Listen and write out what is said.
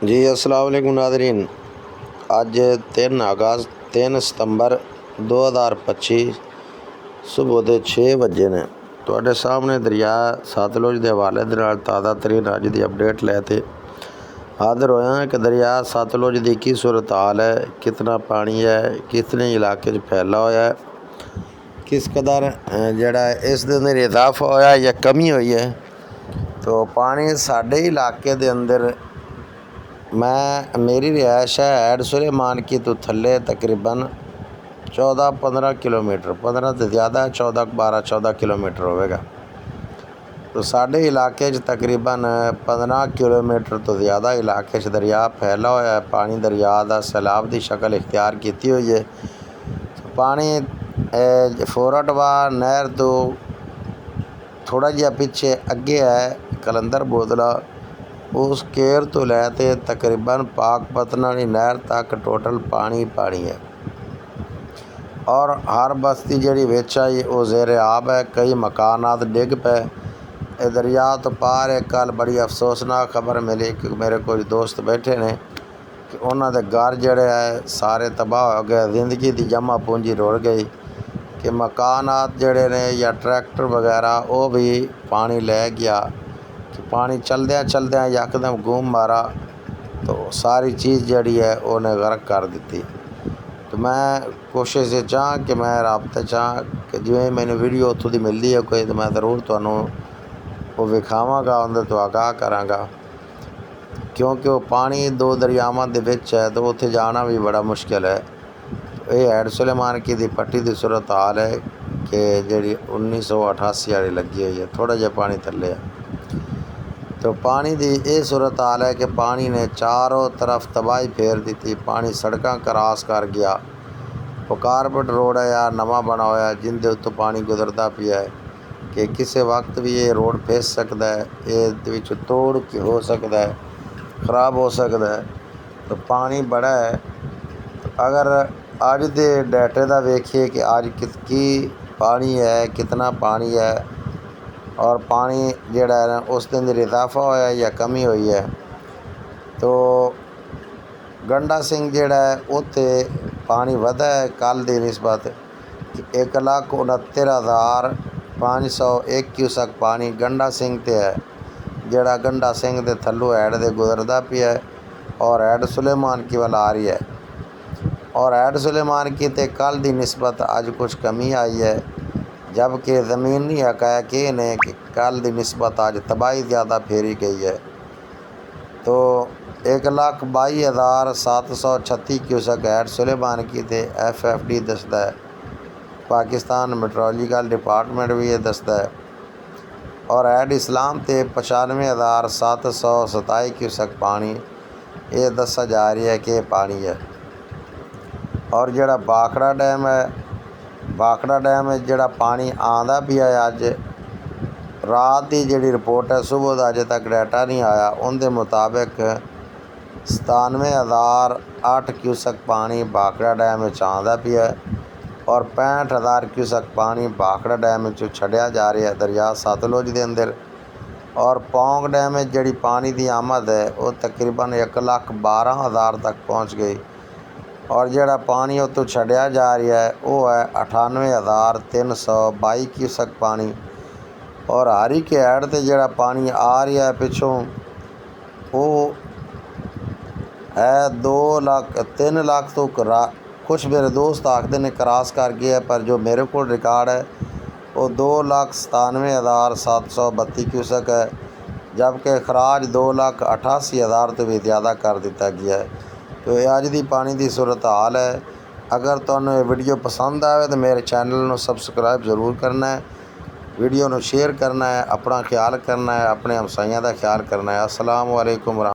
जी अस्सलाम वालेकुम नाज़रीन। अज 3 सितंबर 2025 सुबह के 6 बजे ने तुहाडे सामने दरिया सतलुज के हवाले दे नाल ताज़ा तरीन अज की अपडेट लैके हाजिर होया कि दरिया सतलुज की की सूरत हाल है, कितना पानी है, कितने इलाके फैला होया है, किस कदर जड़ा इस दिन इजाफा होया या कमी हुई है। तो पानी साडे इलाके दे अंदर मेरी रिहायश है ऐड सुलेमान की तो थल्ले तकरीबन 14-15 किलोमीटर, 15 तो ज़्यादा, 14 किलोमीटर होगा। तो साढ़े इलाके तकरीबन 15 किलोमीटर तो ज़्यादा इलाके दरिया फैला होया है। पानी दरिया का सैलाब की शक्ल इख्तियार की हुई है। पानी फोरटवा नहर तो थोड़ा जिहा पिछे अगे है कलंदर बोतला, उस केर तो लैते तकरीबन पाकपतन वाली नहर तक टोटल पानी है। और हर बस्ती जी विच आई वो ज़ेरे आब है। कई मकानात डिग पे। दरिया तो पार है। कल बड़ी अफसोसनाक खबर मिली कि मेरे कुछ दोस्त बैठे ने कि उन्होंने घर जड़े है सारे तबाह हो गए, जिंदगी की जमा पूंजी रुड़ गई कि मकानात जड़े ने या ट्रैक्टर वगैरह वो भी पानी ले गया कि पानी चलद्या यकदम घूम मारा तो सारी चीज़ जड़ी है उन्हें गर्क कर दी। तो मैं कोशिश ये चाह कि मैं राबते चाह कि जिवें मैंने वीडियो उत्थों की मिलती है कोई तो मैं ज़रूर तुहानूं वो विखावांगा, उन्हें तो आगाह करांगा, क्योंकि वो पानी दो दरियावां दे विच है तो उत्थे जाना भी बड़ा मुश्किल है। ये ऐड सुलेमान की दी पट्टी की सूरत हाल है कि जी 1988 वाली लगी हुई है, थोड़ा जिहा पानी थल्ले है। तो पानी की ये सूरत हाल है कि पानी ने चारों तरफ तबाही फेर दी। पानी सड़कां क्रॉस कर गया। वो कारपेट रोड है या नवा बना होया जिंदे उत्तों पानी गुजरता पिया है कि किसी वक्त भी ये रोड फिस सकता है, ये तोड़ हो सकता है, खराब हो सकता है। तो पानी बड़ा है। तो अगर अज के डाटे का वेखिए कि अज की पानी है, कितना पानी है और पानी जड़ा है उस दिन इजाफा होया या कमी हुई है। तो गंडा सिंह जड़ा है उत्ते पानी वधा है कल की निस्बत 1,69,501 क्यूसक पानी गंडा सिंह ते है, जड़ा गंडा सिंह के थल्लों ऐड दे गुजरदा पिया है और ऐड सुलेमान की वाल आ रही है। और ऐड सुलेमान की ते कल की निस्बत अज कुछ कमी आई है, जबकि ज़मीनी हक़ाइक़ ये ने कि कल की निस्बत अज तबाही ज़्यादा फेरी गई है। तो 1,22,736 क्यूसक ऐड सुलेमान की ते FFD दसदा है, पाकिस्तान मेट्रोलॉजिकल डिपार्टमेंट भी ये दसदा है। और ऐड इस्लाम ते 95,727 क्यूसक पानी ये दसा जा रही है कि पानी है। और जड़ा भाखड़ा डैम है, भाखड़ा डैम जड़ा पानी आंदा पिया है अज रात की जी रिपोर्ट है, सुबह का अजे तक डाटा नहीं आया, उनके मुताबिक 97,008 क्यूसक पानी भाखड़ा डैम आंदा पिया है और 65,000 क्यूसक पानी भाखड़ा डैम छड्या जा रहा है दरिया सतलुज के अंदर। और पौंग डैम जी पानी की आमद है वो तकरीबन 1,12,000 तक पहुँच गई। और जड़ा पानी उतों छड्या जा रहा है वो है 98,322 क्यूसक पानी। और हारी के ऐड ते जड़ा पानी आ रहा है पिछों वो है 3 लाख तो कुछ मेरे दोस्त आखते ने क्रॉस कर गया, पर जो मेरे को रिकॉर्ड है वो 2,97,732 क्यूसक है, जबकि खराज 2,88,000 तो भी ज़्यादा कर दिता गया है। तो ये अज की पानी की सूरत हाल है। अगर तुहानूं ये वीडियो पसंद आए तो मेरे चैनल को सबसक्राइब जरूर करना है, वीडियो को शेयर करना है, अपना ख्याल करना है, अपने हमसाइयों का ख्याल करना है। अस्सलाम वालेकुम।